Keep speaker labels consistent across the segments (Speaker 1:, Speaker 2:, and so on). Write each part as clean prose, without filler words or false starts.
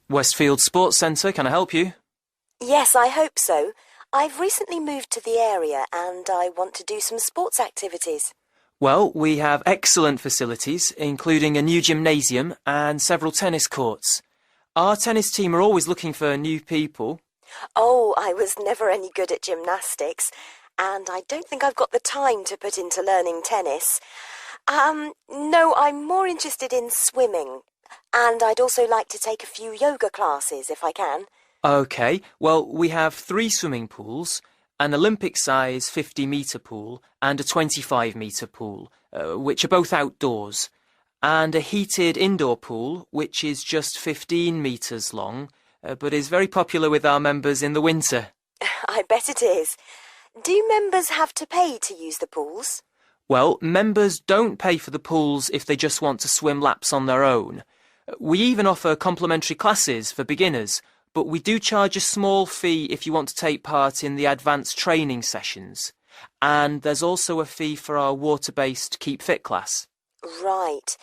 Speaker 1: Westfield Sports Centre, can I help you?
Speaker 2: Yes, I hope so. I've recently moved to the area and I want to do some sports activities.
Speaker 1: Well, we have excellent facilities, including a new gymnasium and several tennis courts. Our tennis team are always looking for new people.
Speaker 2: Oh, I was never any good at gymnastics, and I don't think I've got the time to put into learning tennis. No, I'm more interested in swimming, and I'd also like to take a few yoga classes if I can.
Speaker 1: OK, well, we have 3 swimming pools, an Olympic-size 50-metre pool and a 25-metre pool, which are both outdoors, and a heated indoor pool, which is just 15 metres long, but is very popular with our members in the winter.
Speaker 2: I bet it is. Do members have to pay to use the pools?
Speaker 1: Well, members don't pay for the pools if they just want to swim laps on their own. We even offer complimentary classes for beginners, but we do charge a small fee if you want to take part in the advanced training sessions. And there's also a fee for our water-based Keep Fit class.
Speaker 2: Right.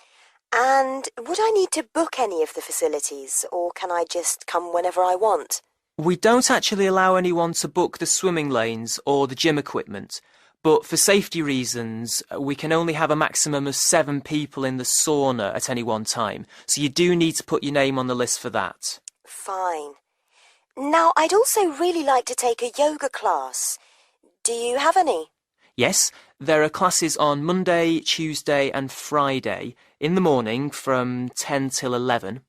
Speaker 2: And would I need to book any of the facilities, or can I just come whenever I want?
Speaker 1: We don't actually allow anyone to book the swimming lanes or the gym equipment, but for safety reasons, we can only have a maximum of 7 people in the sauna at any one time, so you do need to put your name on the list for that.
Speaker 2: Fine. Now, I'd also really like to take a yoga class. Do you have any?
Speaker 1: Yes, there are classes on Monday, Tuesday and Friday in the morning from 10 till 11,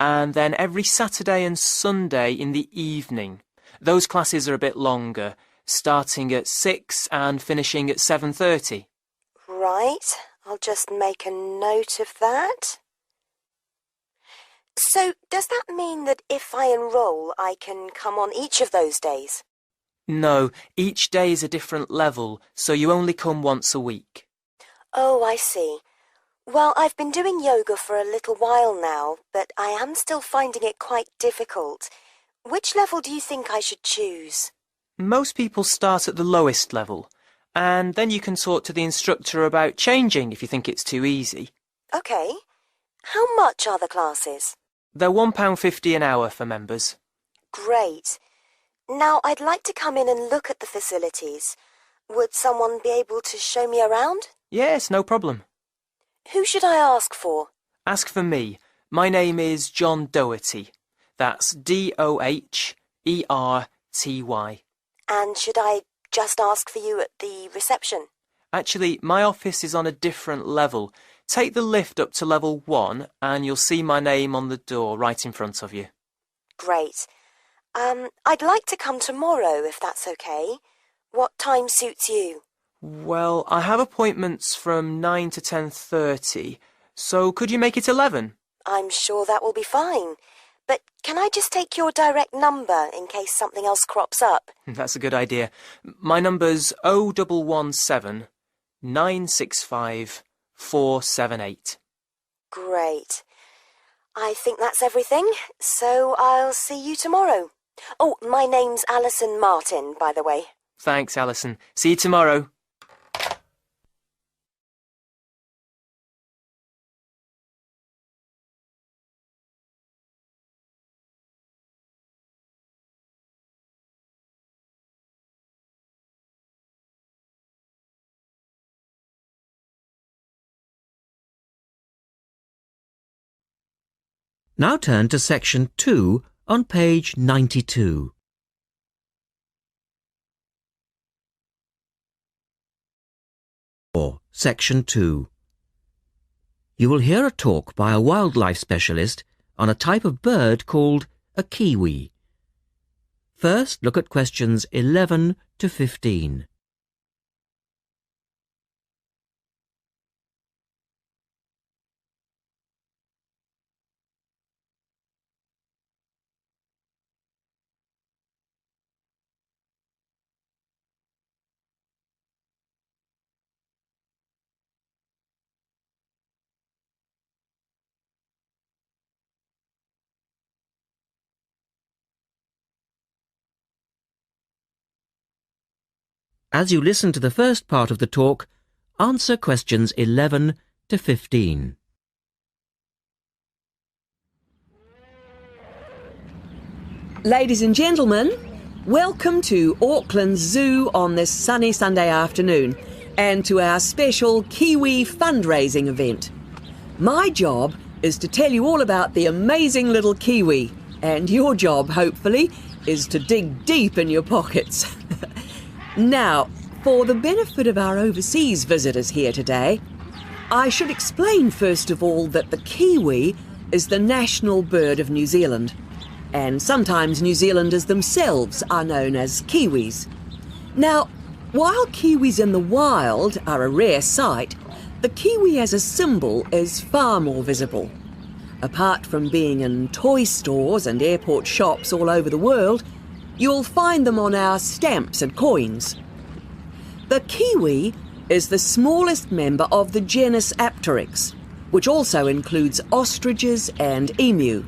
Speaker 1: and then every Saturday and Sunday in the evening. Those classes are a bit longer, starting at 6 and finishing at 7:30.
Speaker 2: Right, I'll just make a note of that. So, does that mean that if I enroll, I can come on each of those days?
Speaker 1: No, each day is a different level, so you only come once a week.
Speaker 2: Oh, I see. Well, I've been doing yoga for a little while now, but I am still finding it quite difficult. Which level do you think I should choose?
Speaker 1: Most people start at the lowest level, and then you can talk to the instructor about changing if you think it's too easy.
Speaker 2: OK. How much are the classes?
Speaker 1: They're £1.50 an hour for members.
Speaker 2: Great. Now, I'd like to come in and look at the facilities. Would someone be able to show me around?
Speaker 1: Yes, no problem.
Speaker 2: Who should I ask for?
Speaker 1: Ask for me. My name is John Doherty. That's Doherty.
Speaker 2: And should I just ask for you at the reception?
Speaker 1: Actually, my office is on a different level. Take the lift up to level 1 and you'll see my name on the door right in front of you.
Speaker 2: Great. I'd like to come tomorrow, if that's okay. What time suits you?
Speaker 1: Well, I have appointments from 9 to 10:30, so could you make it 11?
Speaker 2: I'm sure that will be fine. But can I just take your direct number in case something else crops up?
Speaker 1: That's a good idea. My number's 0117 965 478.
Speaker 2: Great. I think that's everything, so I'll see you tomorrow. Oh, my name's Alison Martin, by the way.
Speaker 1: Thanks, Alison. See you tomorrow.
Speaker 3: Now turn to section 2 on page 92. Or section 2. You will hear a talk by a wildlife specialist on a type of bird called a kiwi. First, look at questions 11 to 15. As you listen to the first part of the talk, answer questions 11 to 15.
Speaker 4: Ladies and gentlemen, welcome to Auckland Zoo on this sunny Sunday afternoon and to our special Kiwi fundraising event. My job is to tell you all about the amazing little Kiwi, and your job, hopefully, is to dig deep in your pockets. Now, for the benefit of our overseas visitors here today, I should explain first of all that the Kiwi is the national bird of New Zealand, and sometimes New Zealanders themselves are known as Kiwis. Now, while Kiwis in the wild are a rare sight, the Kiwi as a symbol is far more visible. Apart from being in toy stores and airport shops all over the world, you'll find them on our stamps and coins. The Kiwi is the smallest member of the genus Apteryx, which also includes ostriches and emu.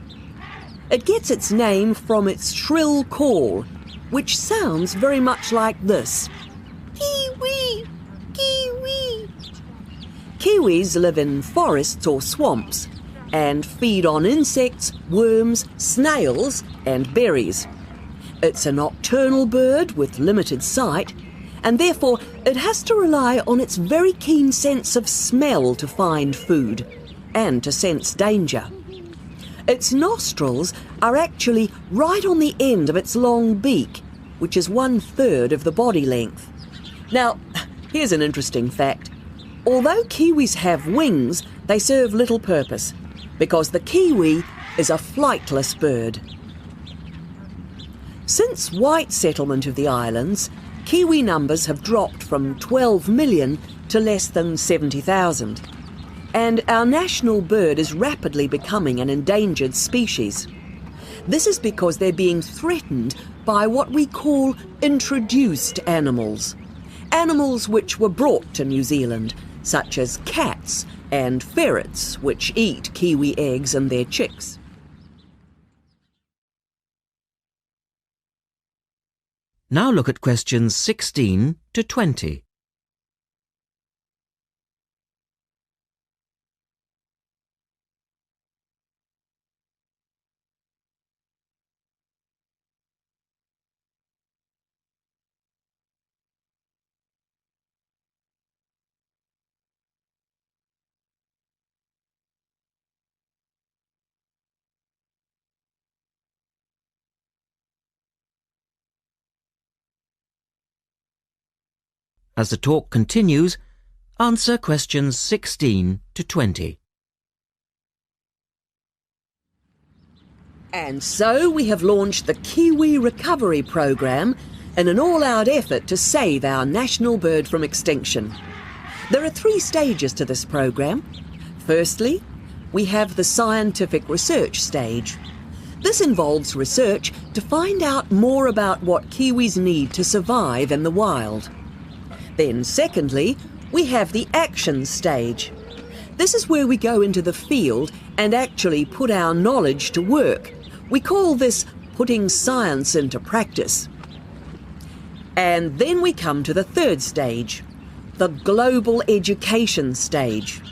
Speaker 4: It gets its name from its shrill call, which sounds very much like this. Kiwi! Kiwi! Kiwis live in forests or swamps and feed on insects, worms, snails and berries. It's a nocturnal bird with limited sight, and therefore it has to rely on its very keen sense of smell to find food and to sense danger. Its nostrils are actually right on the end of its long beak, which is 1/3 of the body length. Now, here's an interesting fact. Although Kiwis have wings, they serve little purpose, because the Kiwi is a flightless bird. Since white settlement of the islands, Kiwi numbers have dropped from 12 million to less than 70,000. And our national bird is rapidly becoming an endangered species. This is because they're being threatened by what we call introduced animals. Animals which were brought to New Zealand, such as cats and ferrets, which eat Kiwi eggs and their chicks.
Speaker 3: Now look at questions 16 to 20. As the talk continues, answer questions 16 to 20.
Speaker 4: And so we have launched the Kiwi Recovery Programme in an all-out effort to save our national bird from extinction. There are 3 stages to this programme. Firstly, we have the scientific research stage. This involves research to find out more about what Kiwis need to survive in the wild. Then secondly, we have the action stage. This is where we go into the field and actually put our knowledge to work. We call this putting science into practice. And then we come to the 3rd stage, the global education stage.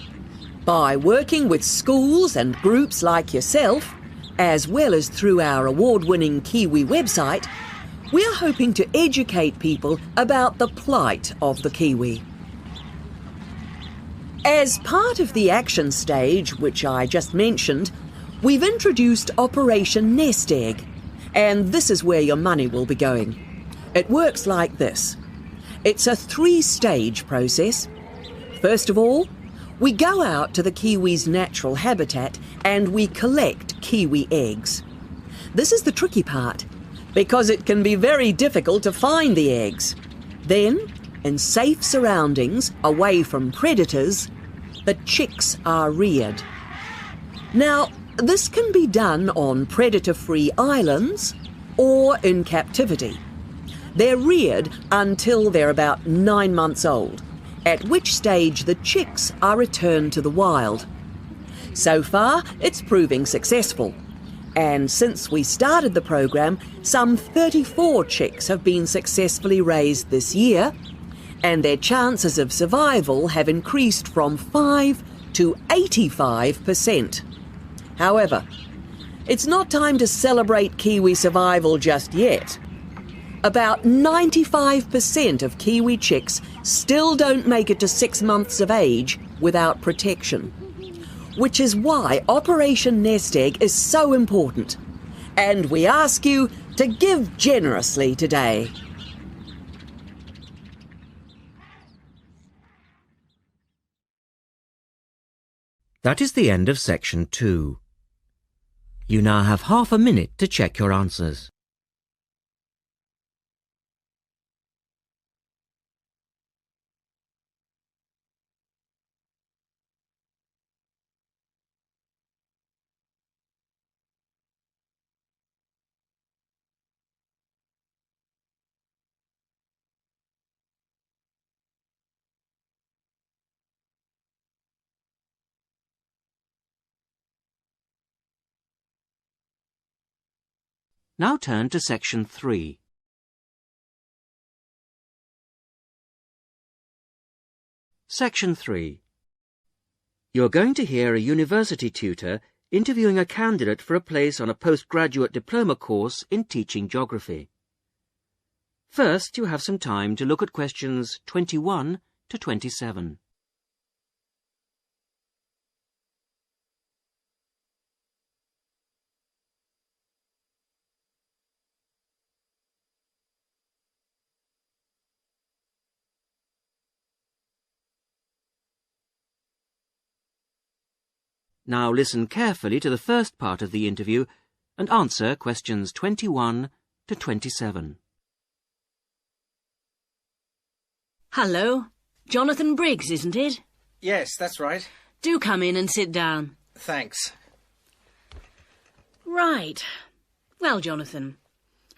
Speaker 4: By working with schools and groups like yourself, as well as through our award-winning Kiwi website, we are hoping to educate people about the plight of the Kiwi. As part of the action stage, which I just mentioned, we've introduced Operation Nest Egg, and this is where your money will be going. It works like this. It's a 3-stage process. First of all, we go out to the Kiwi's natural habitat and we collect Kiwi eggs. This is the tricky part, because it can be very difficult to find the eggs. Then, in safe surroundings, away from predators, the chicks are reared. Now, this can be done on predator-free islands or in captivity. They're reared until they're about 9 months old, at which stage the chicks are returned to the wild. So far, it's proving successful. And since we started the programme, some 34 chicks have been successfully raised this year, and their chances of survival have increased from 5 to 85%. However, It's not time to celebrate Kiwi survival just yet. About 95% of Kiwi chicks still don't make it to 6 months of age without protection. Which is why Operation Nest Egg is so important. And we ask you to give generously today.
Speaker 3: That is the end of section 2. You now have half a minute to check your answers. Now turn to section 3. Section 3. You're going to hear a university tutor interviewing a candidate for a place on a postgraduate diploma course in teaching geography. First, you have some time to look at questions 21 to 27. Now listen carefully to the first part of the interview and answer questions 21 to 27.
Speaker 5: Hello. Jonathan Briggs, isn't it?
Speaker 6: Yes, that's right.
Speaker 5: Do come in and sit down.
Speaker 6: Thanks.
Speaker 5: Right. Well, Jonathan,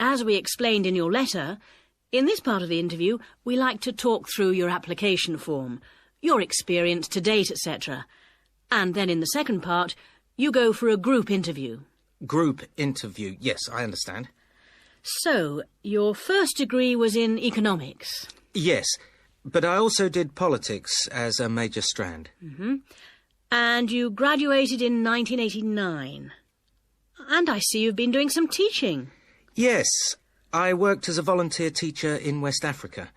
Speaker 5: as we explained in your letter, in this part of the interview, we like to talk through your application form, your experience to date, etc. And then in the second part, you go for a group interview.
Speaker 6: Group interview. Yes, I understand.
Speaker 5: So, your first degree was in economics?
Speaker 6: Yes, but I also did politics as a major strand.
Speaker 5: And you graduated in 1989. And I see you've been doing some teaching.
Speaker 6: Yes, I worked as a volunteer teacher in West Africa.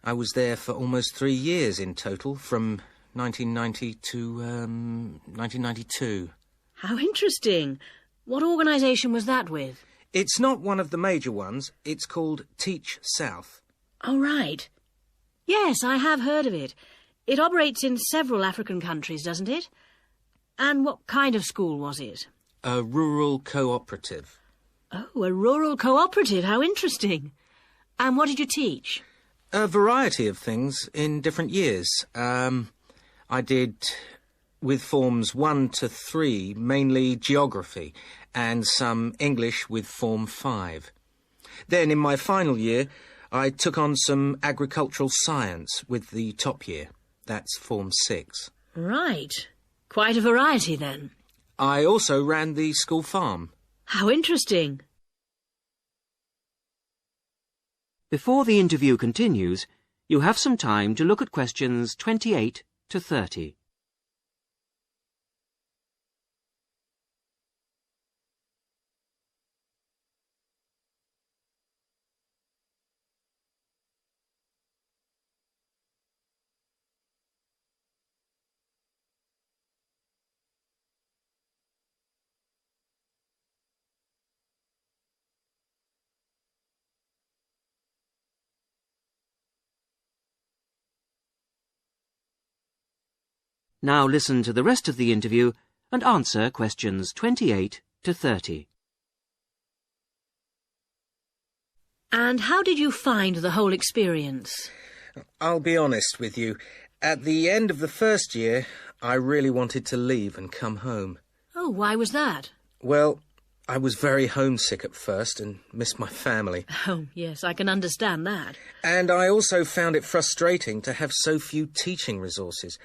Speaker 6: I was there for almost 3 years in total, from 1990 to 1992.
Speaker 5: How interesting. What organisation was that with?
Speaker 6: It's not one of the major ones. It's called Teach South.
Speaker 5: Oh, right. Yes, I have heard of it. It operates in several African countries, doesn't it? And what kind of school was it?
Speaker 6: A rural cooperative.
Speaker 5: Oh, a rural cooperative. How interesting. And what did you teach?
Speaker 6: A variety of things in different years. I did, with forms 1 to 3, mainly geography, and some English with form 5. Then, in my final year, I took on some agricultural science with the top year. That's form 6.
Speaker 5: Right. Quite a variety, then.
Speaker 6: I also ran the school farm.
Speaker 5: How interesting.
Speaker 3: Before the interview continues, you have some time to look at questions 28 to 30. Now listen to the rest of the interview and answer questions 28 to 30.
Speaker 5: And how did you find the whole experience?
Speaker 6: I'll be honest with you. At the end of the first year, I really wanted to leave and come home.
Speaker 5: Oh, why was that?
Speaker 6: Well, I was very homesick at first and missed my family.
Speaker 5: Oh, yes, I can understand that.
Speaker 6: And I also found it frustrating to have so few teaching resources.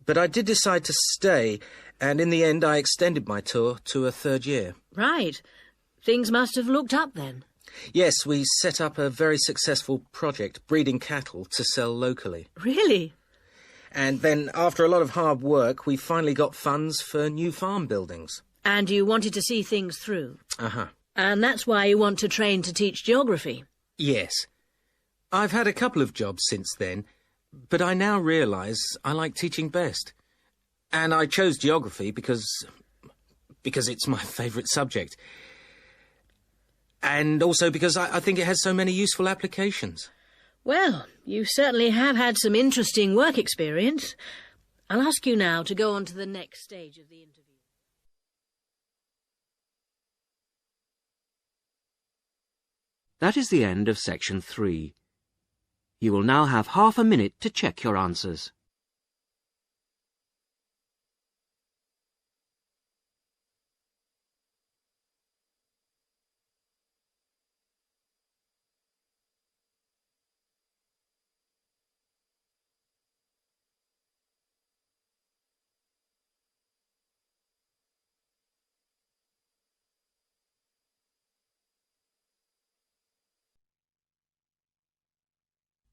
Speaker 6: But I did decide to stay, and in the end I extended my tour to a 3rd year.
Speaker 5: Right. Things must have looked up then.
Speaker 6: Yes, we set up a very successful project, breeding cattle to sell locally.
Speaker 5: Really?
Speaker 6: And then, after a lot of hard work, we finally got funds for new farm buildings.
Speaker 5: And you wanted to see things through.
Speaker 6: Uh-huh.
Speaker 5: And that's why you want to train to teach geography.
Speaker 6: Yes. I've had a couple of jobs since then, but I now realise I like teaching best. And I chose geography because it's my favourite subject. And also because I think it has so many useful applications.
Speaker 5: Well, you certainly have had some interesting work experience. I'll ask you now to go on to the next stage of the interview.
Speaker 3: That is the end of section 3. You will now have half a minute to check your answers.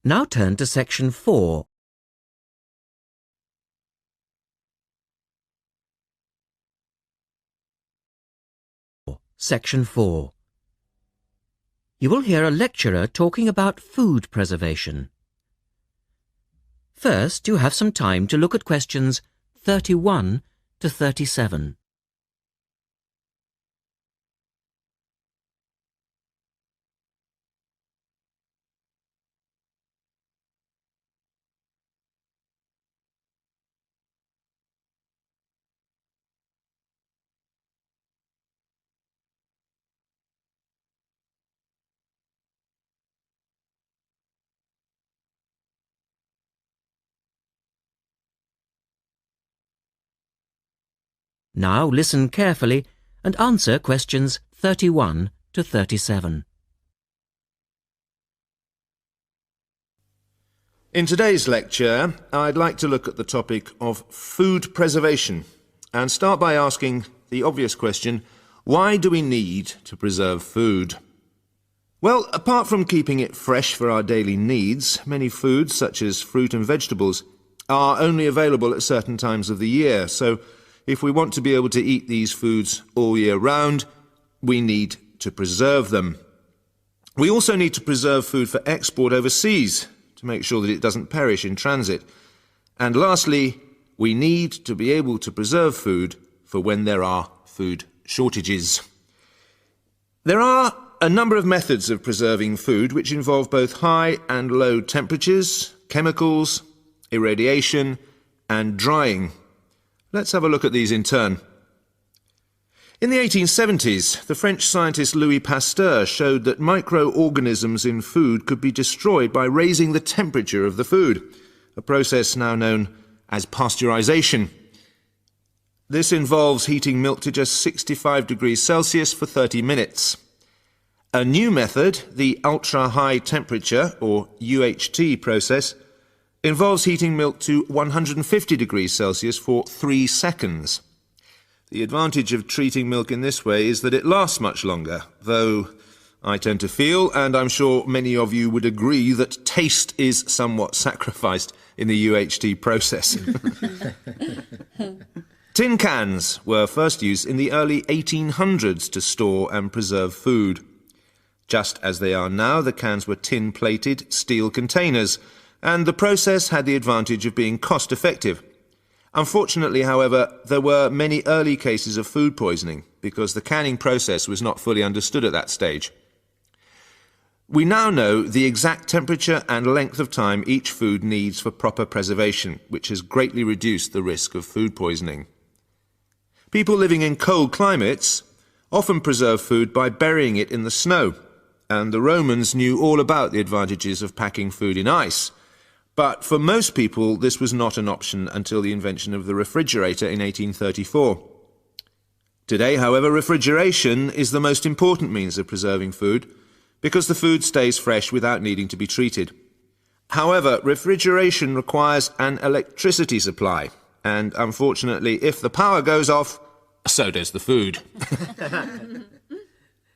Speaker 3: Now turn to section 4. Section 4. You will hear a lecturer talking about food preservation. First, you have some time to look at questions 31 to 37. Now listen carefully and answer questions 31 to 37.
Speaker 7: In today's lecture, I'd like to look at the topic of food preservation and start by asking the obvious question, why do we need to preserve food? Well, apart from keeping it fresh for our daily needs, many foods, such as fruit and vegetables, are only available at certain times of the year, so if we want to be able to eat these foods all year round, we need to preserve them. We also need to preserve food for export overseas to make sure that it doesn't perish in transit. And lastly, we need to be able to preserve food for when there are food shortages. There are a number of methods of preserving food which involve both high and low temperatures, chemicals, irradiation, and drying. Let's have a look at these in turn. In the 1870s, the French scientist Louis Pasteur showed that microorganisms in food could be destroyed by raising the temperature of the food, a process now known as pasteurization. This involves heating milk to just 65 degrees Celsius for 30 minutes. A new method, the ultra-high temperature, or UHT process, involves heating milk to 150 degrees Celsius for 3 seconds. The advantage of treating milk in this way is that it lasts much longer, though I tend to feel, and I'm sure many of you would agree, that taste is somewhat sacrificed in the UHT process. Tin cans were first used in the early 1800s to store and preserve food. Just as they are now, the cans were tin-plated steel containers, and the process had the advantage of being cost-effective. Unfortunately, however, there were many early cases of food poisoning because the canning process was not fully understood at that stage. We now know the exact temperature and length of time each food needs for proper preservation, which has greatly reduced the risk of food poisoning. People living in cold climates often preserve food by burying it in the snow, and the Romans knew all about the advantages of packing food in ice. But for most people, this was not an option until the invention of the refrigerator in 1834. Today, however, refrigeration is the most important means of preserving food because the food stays fresh without needing to be treated. However, refrigeration requires an electricity supply, and unfortunately, if the power goes off, so does the food.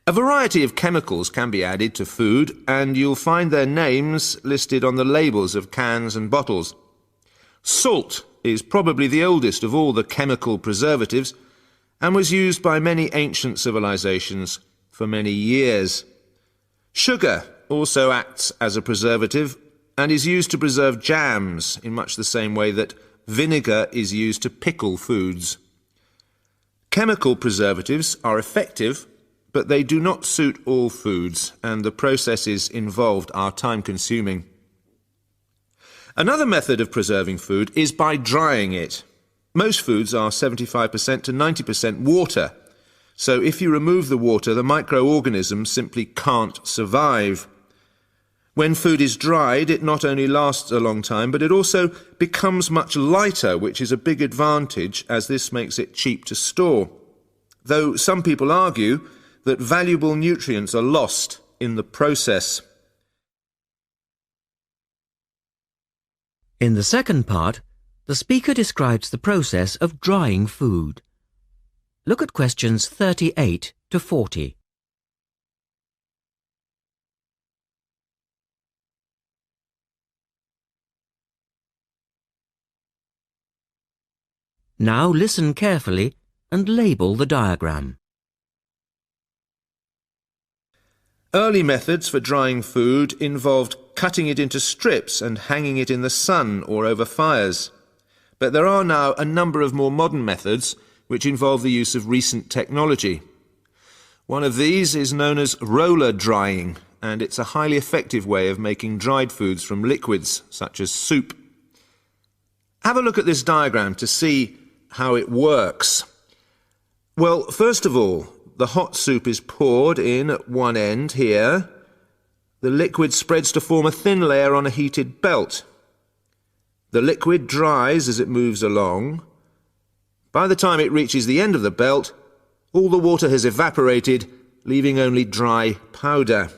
Speaker 7: A variety of chemicals can be added to food, and you'll find their names listed on the labels of cans and bottles. Salt is probably the oldest of all the chemical preservatives, and was used by many ancient civilizations for many years. Sugar also acts as a preservative and is used to preserve jams in much the same way that vinegar is used to pickle foods. Chemical preservatives are effective, but they do not suit all foods, and the processes involved are time-consuming. Another method of preserving food is by drying it. Most foods are 75% to 90% water, so if you remove the water, the microorganisms simply can't survive. When food is dried, it not only lasts a long time, but it also becomes much lighter, which is a big advantage, as this makes it cheap to store. Though some people argue that valuable nutrients are lost in the process.
Speaker 3: In the second part, the speaker describes the process of drying food. Look at questions 38 to 40. Now listen carefully and label the diagram.
Speaker 7: Early methods for drying food involved cutting it into strips and hanging it in the sun or over fires. But there are now a number of more modern methods which involve the use of recent technology. One of these is known as roller drying, and it's a highly effective way of making dried foods from liquids, such as soup. Have a look at this diagram to see how it works. Well, first of all, the hot soup is poured in at one end here. The liquid spreads to form a thin layer on a heated belt. The liquid dries as it moves along. By the time it reaches the end of the belt, all the water has evaporated, leaving only dry powder.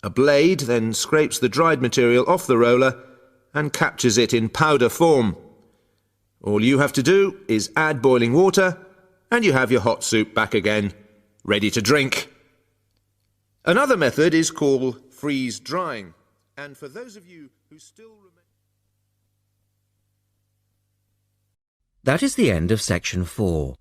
Speaker 7: A blade then scrapes the dried material off the roller and captures it in powder form. All you have to do is add boiling water, and you have your hot soup back again, ready to drink. Another method is called freeze drying, and for those of you who still remember...
Speaker 3: That is the end of section 4.